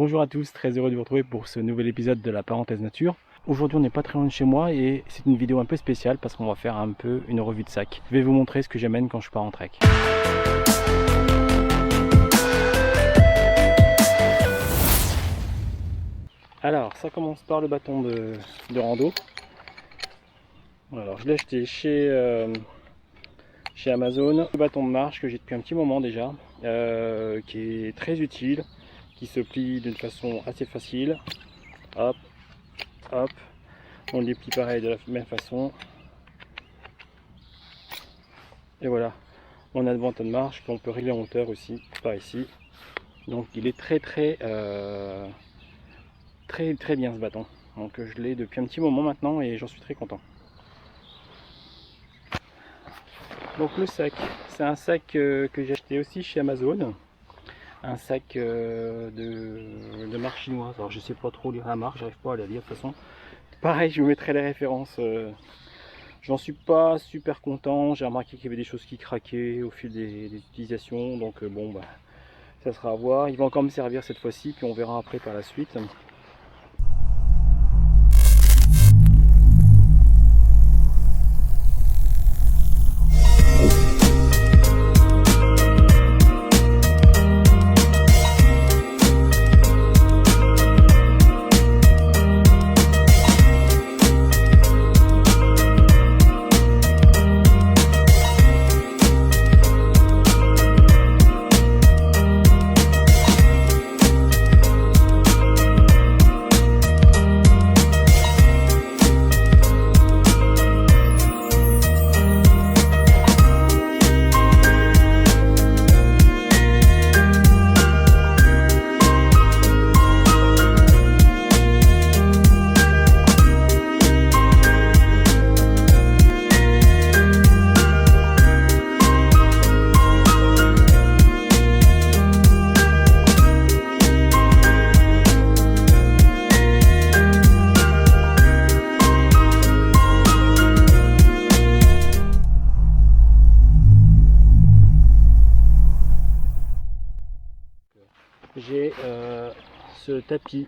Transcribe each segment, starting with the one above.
Bonjour à tous, très heureux de vous retrouver pour ce nouvel épisode de la parenthèse nature. Aujourd'hui on n'est pas très loin de chez moi et c'est une vidéo un peu spéciale parce qu'on va faire un peu une revue de sac. Je vais vous montrer ce que j'amène quand je pars en trek. Alors ça commence par le bâton de rando. Alors je l'ai acheté chez Amazon. Le bâton de marche que j'ai depuis un petit moment déjà, qui est très utile, qui se plie d'une façon assez facile. Hop, hop, on les plie pareil de la même façon. Et voilà, on a le bâton de marche qu'on peut régler en hauteur aussi, par ici. Donc il est très bien ce bâton. Donc je l'ai depuis un petit moment maintenant et j'en suis très content. Donc le sac, c'est un sac que j'ai acheté aussi chez Amazon. Un sac de marque chinoise. Alors je sais pas trop lire la marque, j'arrive pas à la lire de toute façon. Pareil, je vous mettrai les références. J'en suis pas super content. J'ai remarqué qu'il y avait des choses qui craquaient au fil des utilisations. Donc bon, bah, ça sera à voir. Il va encore me servir cette fois-ci, puis on verra après par la suite. J'ai ce tapis,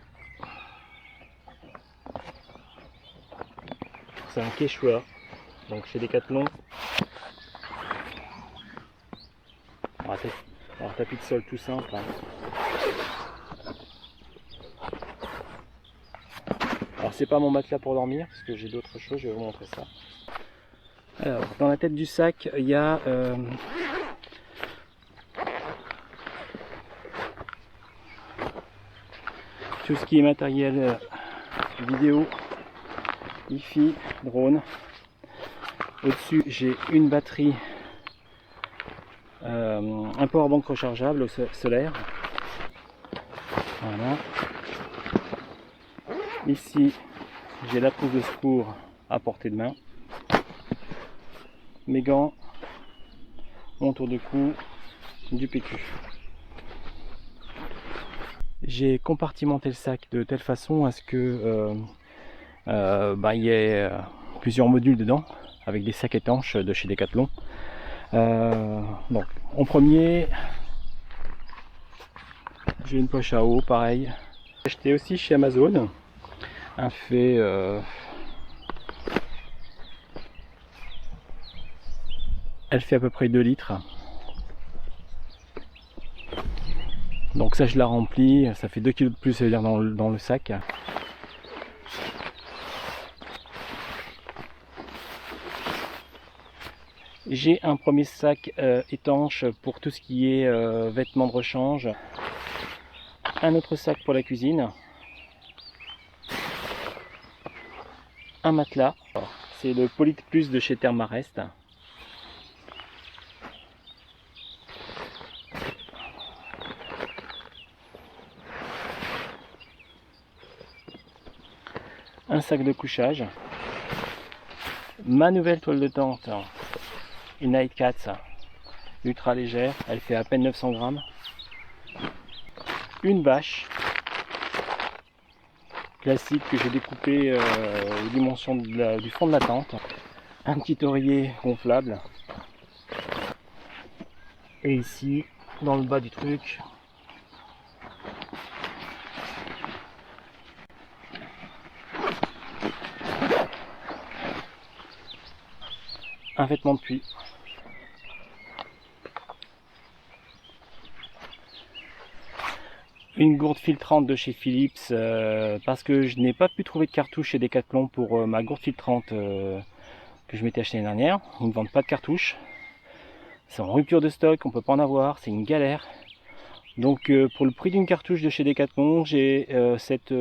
c'est un Quechua, donc chez Decathlon. Alors tapis de sol tout simple. Hein. Alors c'est pas mon matelas pour dormir parce que j'ai d'autres choses, je vais vous montrer ça. Alors dans la tête du sac il y a tout ce qui est matériel vidéo, Wi-Fi, drone. Au-dessus j'ai une batterie, un powerbank rechargeable solaire. Voilà. Ici j'ai la trousse de secours à portée de main, mes gants, mon tour de cou, du PQ. J'ai compartimenté le sac de telle façon à ce que il y ait plusieurs modules dedans avec des sacs étanches de chez Decathlon. Donc en premier j'ai une poche à eau, pareil. J'ai acheté aussi chez Amazon un fait elle fait à peu près 2 litres. Donc ça je la remplis, ça fait 2 kg de plus dans le sac. J'ai un premier sac étanche pour tout ce qui est vêtements de rechange. Un autre sac pour la cuisine. Un matelas. C'est le Polite Plus de chez Thermarest. Un sac de couchage, ma nouvelle toile de tente, une Nightcats ultra légère, elle fait à peine 900 grammes, une bâche classique que j'ai découpée aux dimensions du fond de la tente, un petit oreiller gonflable, et ici dans le bas du truc un vêtement de pluie. Une gourde filtrante de chez Philips, parce que je n'ai pas pu trouver de cartouche chez Decathlon pour ma gourde filtrante que je m'étais acheté l'année dernière. Ils ne vendent pas de cartouches. C'est en rupture de stock, on peut pas en avoir, c'est une galère. Donc pour le prix d'une cartouche de chez Decathlon, j'ai cette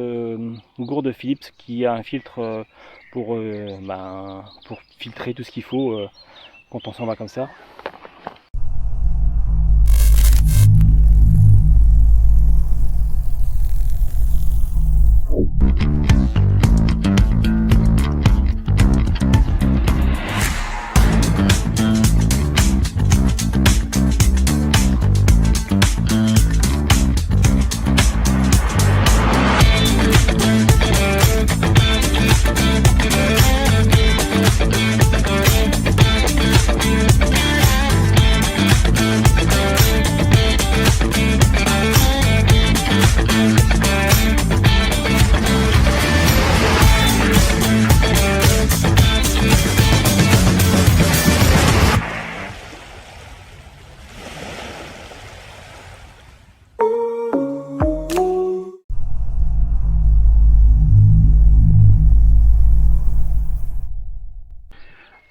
gourde Philips qui a un filtre pour filtrer tout ce qu'il faut quand on s'en va comme ça.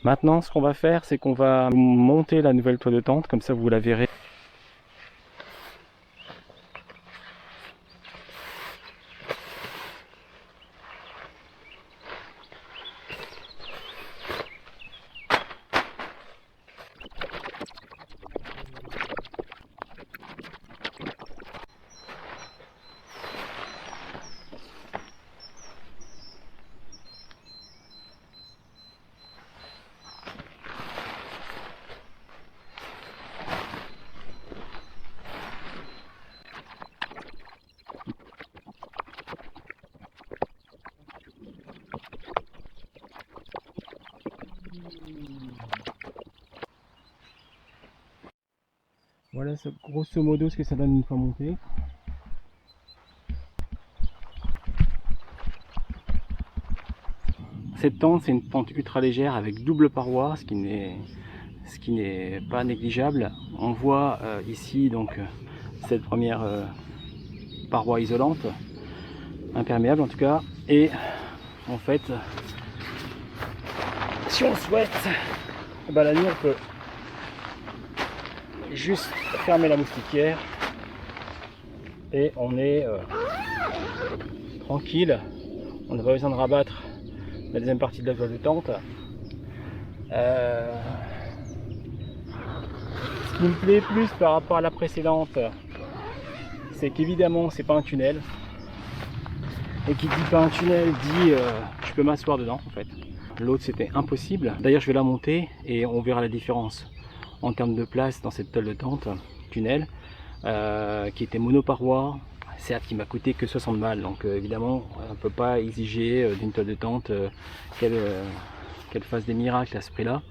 Maintenant, ce qu'on va faire, c'est qu'on va monter la nouvelle toile de tente, comme ça vous la verrez. Voilà grosso modo ce que ça donne une fois monté. Cette tente, c'est une tente ultra légère avec double paroi, ce qui n'est pas négligeable. On voit ici donc cette première paroi isolante, imperméable en tout cas, et en fait, si on le souhaite, la nuit on peut juste fermer la moustiquière et on est tranquille. On n'a pas besoin de rabattre la deuxième partie de la toile de tente. Ce qui me plaît plus par rapport à la précédente, c'est qu'évidemment c'est pas un tunnel, et qui dit pas un tunnel dit je peux m'asseoir dedans en fait. L'autre c'était impossible. D'ailleurs je vais la monter et on verra la différence en termes de place dans cette toile de tente tunnel qui était monoparoi, certes qui m'a coûté que 60 balles, donc évidemment on ne peut pas exiger d'une toile de tente qu'elle fasse des miracles à ce prix là.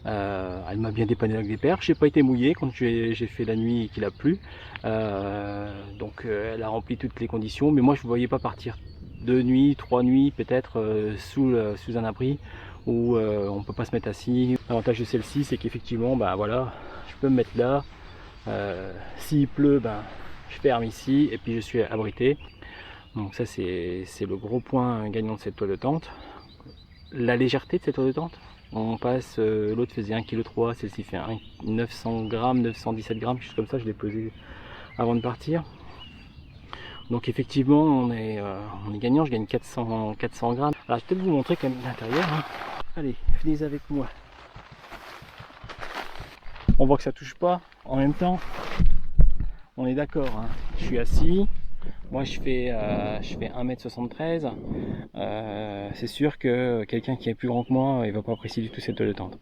Elle m'a bien dépanné avec des perches, j'ai pas été mouillé quand j'ai fait la nuit et qu'il a plu, donc elle a rempli toutes les conditions, mais moi je ne voyais pas partir 2 nuits, 3 nuits peut-être sous un abri où on peut pas se mettre assis. L'avantage de celle-ci c'est qu'effectivement voilà, je peux me mettre là, s'il pleut je ferme ici et puis je suis abrité. Donc ça c'est le gros point gagnant de cette toile de tente. La légèreté de cette toile de tente, on passe, l'autre faisait 1,3 kg, celle-ci fait 900 grammes, 917 grammes, quelque chose comme ça, je l'ai pesé avant de partir. Donc effectivement on est gagnant, je gagne 400 grammes. Alors je vais peut-être vous montrer quand même l'intérieur. Hein. Allez, venez avec moi. On voit que ça touche pas. En même temps, on est d'accord. Hein. Je suis assis. Moi je fais 1m73. C'est sûr que quelqu'un qui est plus grand que moi, il va pas apprécier du tout cette toile de tente.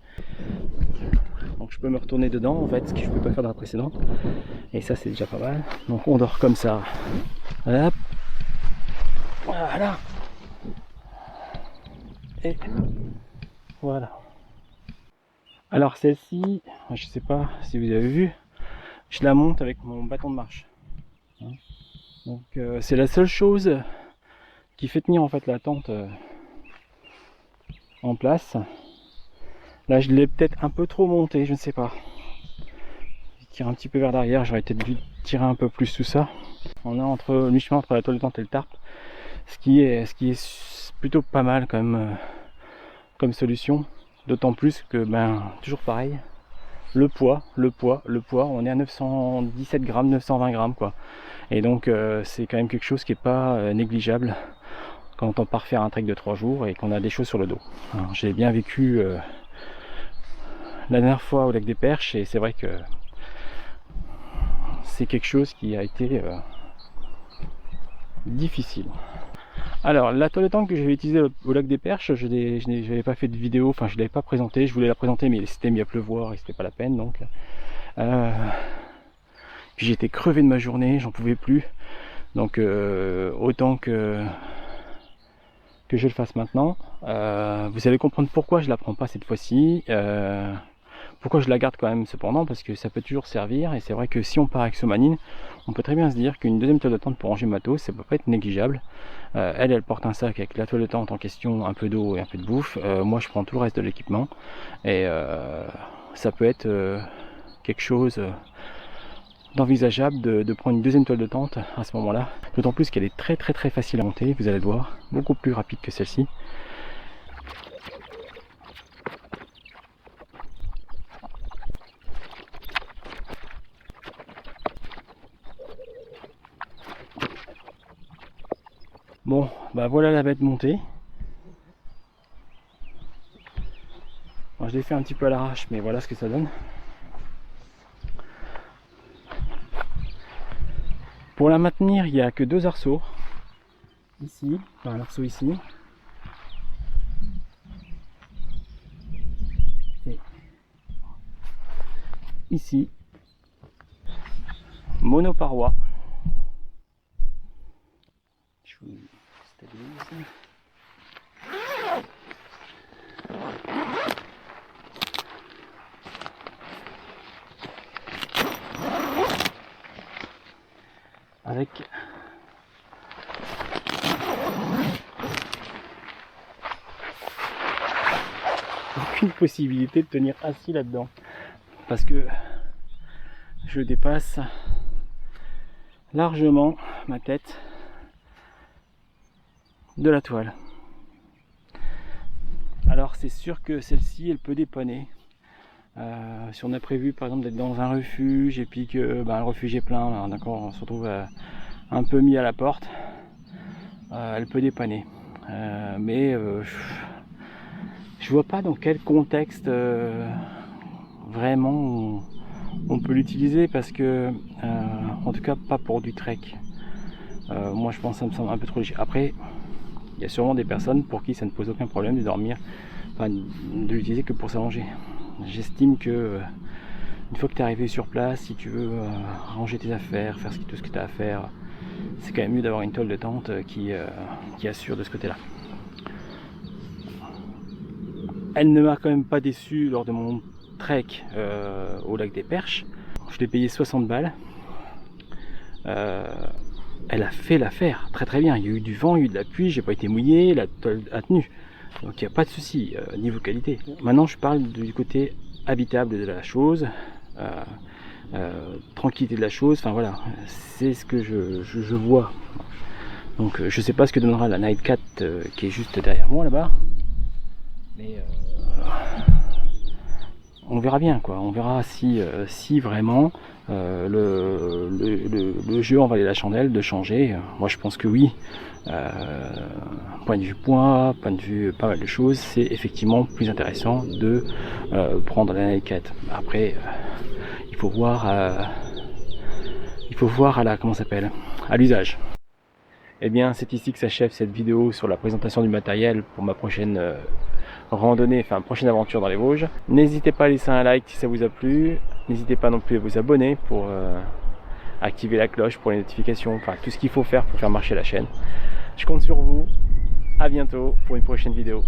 Donc je peux me retourner dedans en fait, ce que je peux pas faire dans la précédente. Et ça c'est déjà pas mal. Donc on dort comme ça. Hop. Voilà. Et voilà. Alors celle-ci, je sais pas si vous avez vu, je la monte avec mon bâton de marche. Donc c'est la seule chose qui fait tenir en fait la tente en place. Là je l'ai peut-être un peu trop monté, je ne sais pas. Je tire un petit peu vers l'arrière, j'aurais peut-être dû tirer un peu plus tout ça. On est entre mi-chemin entre la toile de tente et le tarp, ce qui est plutôt pas mal quand même comme solution. D'autant plus que toujours pareil, le poids, on est à 917 grammes, 920 grammes quoi. Et donc c'est quand même quelque chose qui est pas négligeable quand on part faire un trek de 3 jours et qu'on a des choses sur le dos. J'ai bien vécu la dernière fois au lac des Perches et c'est vrai que c'est quelque chose qui a été difficile. Alors la toile de tente que j'avais utilisée au lac des Perches, je n'avais pas fait de vidéo, enfin je ne l'avais pas présentée, je voulais la présenter mais c'était mis à pleuvoir et c'était pas la peine donc. Puis j'étais crevé de ma journée, j'en pouvais plus. Donc autant que je le fasse maintenant. Vous allez comprendre pourquoi je la prends pas cette fois-ci. Pourquoi je la garde quand même cependant, parce que ça peut toujours servir. Et c'est vrai que si on part avec Somanine, on peut très bien se dire qu'une deuxième toile de tente pour ranger matos, ça peut pas être négligeable. Elle porte un sac avec la toile de tente en question, un peu d'eau et un peu de bouffe. Moi je prends tout le reste de l'équipement. Et ça peut être quelque chose d'envisageable de prendre une deuxième toile de tente à ce moment-là. D'autant plus qu'elle est très facile à monter, vous allez le voir, beaucoup plus rapide que celle-ci. Bon, bah voilà la bête montée. Bon, je l'ai fait un petit peu à l'arrache, mais voilà ce que ça donne. Pour la maintenir, il n'y a que 2 arceaux. Ici, enfin l'arceau ici. Et ici. Monoparoi. Je vous stabilise. Avec aucune possibilité de tenir assis là-dedans parce que je dépasse largement ma tête de la toile. Alors c'est sûr que celle-ci elle peut dépanner. Si on a prévu par exemple d'être dans un refuge et puis que le refuge est plein, d'accord, on se retrouve un peu mis à la porte, elle peut dépanner. Mais je vois pas dans quel contexte vraiment on peut l'utiliser parce que en tout cas pas pour du trek. Moi je pense que ça me semble un peu trop léger. Après il y a sûrement des personnes pour qui ça ne pose aucun problème de dormir, enfin de l'utiliser que pour s'allonger. J'estime que une fois que tu es arrivé sur place, si tu veux ranger tes affaires, faire tout ce que tu as à faire, c'est quand même mieux d'avoir une toile de tente qui assure de ce côté-là. Elle ne m'a quand même pas déçu lors de mon trek au lac des Perches. Je l'ai payé 60 balles. Elle a fait l'affaire très bien. Il y a eu du vent, il y a eu de la pluie, j'ai pas été mouillé, la toile a tenu. Donc il n'y a pas de souci niveau qualité. Maintenant je parle du côté habitable de la chose, tranquillité de la chose, enfin voilà, c'est ce que je vois. Donc je sais pas ce que donnera la Nightcat qui est juste derrière moi là-bas. Mais on verra bien quoi, on verra si vraiment le jeu en valait la chandelle de changer. Moi je pense que oui. Point de vue poids, point de vue pas mal de choses, c'est effectivement plus intéressant de prendre la Nightcat. Après il faut voir à la comment s'appelle, à l'usage. Et bien c'est ici que s'achève cette vidéo sur la présentation du matériel pour ma prochaine randonnée, enfin prochaine aventure dans les Vosges. N'hésitez pas à laisser un like si ça vous a plu, n'hésitez pas non plus à vous abonner pour activer la cloche pour les notifications, enfin tout ce qu'il faut faire pour faire marcher la chaîne. Je compte sur vous, à bientôt pour une prochaine vidéo.